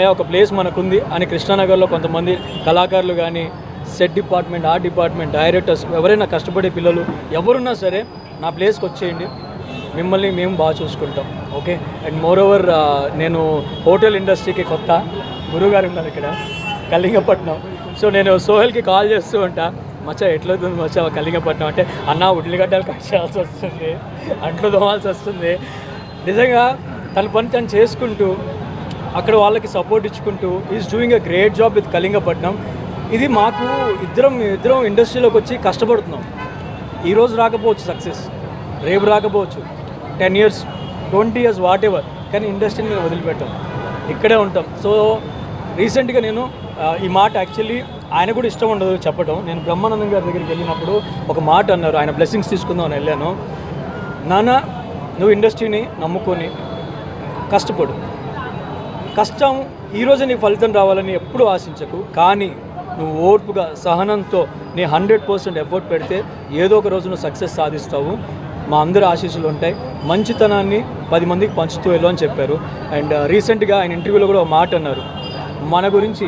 అమ్మయ్య ఒక ప్లేస్ మనకుంది అని కృష్ణానగర్లో కొంతమంది కళాకారులు కానీ set department, art department, directors ఎవరైనా కష్టపడే పిల్లలు ఎవరున్నా సరే నా ప్లేస్కి వచ్చేయండి, మిమ్మల్ని మేము బాగా చూసుకుంటాం. ఓకే. అండ్ మోర్ ఓవర్ నేను హోటల్ ఇండస్ట్రీకి కొత్త, గురువుగారు ఉన్నారు ఇక్కడ కళింగపట్నం. సో నేను సోహెల్కి కాల్ చేస్తూ ఉంటా, మచ్చా ఎట్లవుతుంది మచ్చా కళింగపట్నం అంటే, అన్న ఉల్లిగడ్డలు కట్ చేయాల్సి వస్తుంది, అంట్లు తోమాల్సి వస్తుంది. నిజంగా తన పని తను చేసుకుంటూ అక్కడ వాళ్ళకి సపోర్ట్ ఇచ్చుకుంటూ is doing a great job with Kalingapatnam. ఇది మాకు ఇద్దరం ఇండస్ట్రీలోకి వచ్చి కష్టపడుతున్నాం. ఈరోజు రాకపోవచ్చు సక్సెస్, రేపు రాకపోవచ్చు, 10 years 20 years వాట్ ఎవర్, కానీ ఇండస్ట్రీని మేము వదిలిపెట్టాం, ఇక్కడే ఉంటాం. సో రీసెంట్గా నేను ఈ మాట యాక్చువల్లీ ఆయన కూడా ఇష్టం ఉండదు చెప్పడం. నేను బ్రహ్మానందం గారి దగ్గరికి వెళ్ళినప్పుడు ఒక మాట అన్నారు, ఆయన బ్లెస్సింగ్స్ తీసుకుందాం అని వెళ్ళాను. నాన్న నువ్వు ఇండస్ట్రీని నమ్ముకొని కష్టపడు, కష్టం ఈరోజు నీకు ఫలితం రావాలని ఎప్పుడూ ఆశించకు, కానీ నువ్వు ఓర్పుగా సహనంతో నీ 100% ఎఫర్ట్ పెడితే ఏదో ఒక రోజు నువ్వు సక్సెస్ సాధిస్తావు. మా అందరి ఆశీస్సులు ఉంటాయి, మంచితనాన్ని 10 మందికి పంచుతూ వెళ్ళు అని చెప్పారు. అండ్ రీసెంట్గా ఆయన ఇంటర్వ్యూలో కూడా ఒక మాట అన్నారు, మన గురించి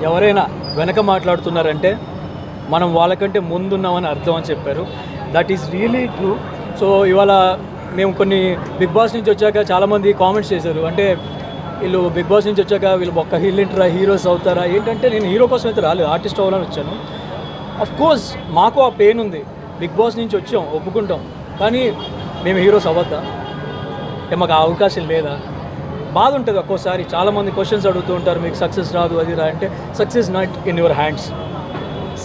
ఎవరైనా వెనక మాట్లాడుతున్నారంటే మనం వాళ్ళకంటే ముందున్నామని అర్థం అని చెప్పారు. That is really true. So ఇవాళ మేము కొన్ని బిగ్ బాస్ నుంచి వచ్చాక చాలామంది కామెంట్స్ చేశారు, అంటే వీళ్ళు బిగ్ బాస్ నుంచి వచ్చాక వీళ్ళు ఒక్క హిల్లింటరా, హీరోస్ అవుతారా ఏంటంటే, నేను హీరో కోసం అయితే రాలేదు, ఆర్టిస్ట్ అవ్వాలని వచ్చాను. అఫ్ కోర్స్ మాకు ఆ పెయిన్ ఉంది, బిగ్ బాస్ నుంచి వచ్చాం ఒప్పుకుంటాం, కానీ మేము హీరోస్ అవ్వద్దా, మాకు ఆ అవకాశం లేదా, బాధ ఉంటుంది ఒక్కోసారి. చాలామంది క్వశ్చన్స్ అడుగుతూ ఉంటారు, మీకు సక్సెస్ రాదు అది రా అంటే, success not in your hands.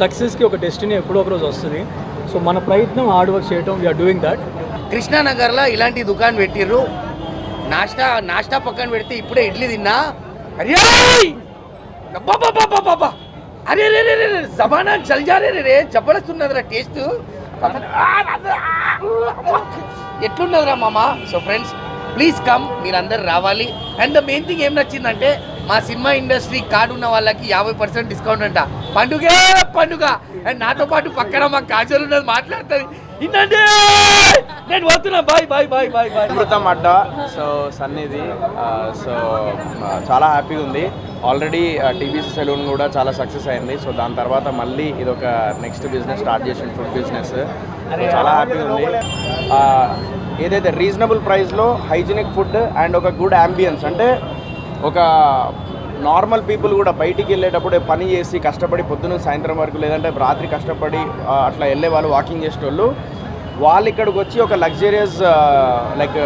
సక్సెస్కి ఒక డెస్టినీ ఎప్పుడో ఒక రోజు వస్తుంది. సో మన ప్రయత్నం హార్డ్ వర్క్ చేయటం, వీఆర్ డూయింగ్ దాట్. కృష్ణానగర్లో ఇలాంటి దుకాణం పెట్టిర్రు, నాష్టా పక్కన పెడితే ఇప్పుడే ఇడ్లీ తిన్నా. అరే బాబా అరే రే రే జమానా చల్ జా రే, జబర్దస్తున్నదిరా టేస్ట్, ఎట్లున్నదిరా మామ. సో ఫ్రెండ్స్ ప్లీజ్ కమ్, మీరందరూ రావాలి. అండ్ ద మెయిన్ థింగ్ ఏం నచ్చిందంటే, మా సినిమా ఇండస్ట్రీ కార్డు ఉన్న వాళ్ళకి 50% డిస్కౌంట్ అంట. పండుగ. అండ్ నాతో పాటు పక్కన మా కాజల్ ఉన్నది, మాట్లాడుతుంది. ఇన్నండి నేను పోతున్నా, బాయ్. అమృతం అడ్డ. సో సన్నిధి, సో చాలా హ్యాపీగా ఉంది. ఆల్రెడీ టీబీసీ సెలూన్ కూడా చాలా సక్సెస్ అయింది. సో దాని తర్వాత మళ్ళీ ఇదొక నెక్స్ట్ బిజినెస్ స్టార్ట్ చేసిన ఫుడ్ బిజినెస్. చాలా హ్యాపీగా ఉంది. ఏదైతే రీజనబుల్ ప్రైస్లో హైజీనిక్ ఫుడ్ అండ్ ఒక గుడ్ అంబియన్స్, అంటే ఒక నార్మల్ పీపుల్ కూడా బయటికి వెళ్ళేటప్పుడు పని చేసి కష్టపడి పొద్దున్న సాయంత్రం వరకు లేదంటే రాత్రి కష్టపడి అట్లా వెళ్ళే వాళ్ళు, వాకింగ్ చేసేటోళ్ళు, వాళ్ళు ఇక్కడికి వచ్చి ఒక లగ్జరియస్ లైక్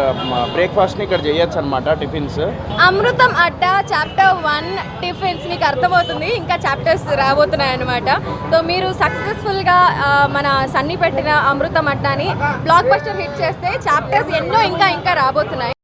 బ్రేక్ఫాస్ట్ని ఇక్కడ చేయొచ్చు అనమాట. టిఫిన్స్ అమృతం అడ్డా చాప్టర్ 1 టిఫిన్స్ మీకు అర్థమవుతుంది, ఇంకా చాప్టర్స్ రాబోతున్నాయి అనమాట. సో మీరు సక్సెస్ఫుల్గా మన సన్నీ పెట్టిన అమృతం అడ్డాని బ్లాక్ బస్టర్ హిట్ చేస్తే చాప్టర్స్ ఎన్నో ఇంకా రాబోతున్నాయి.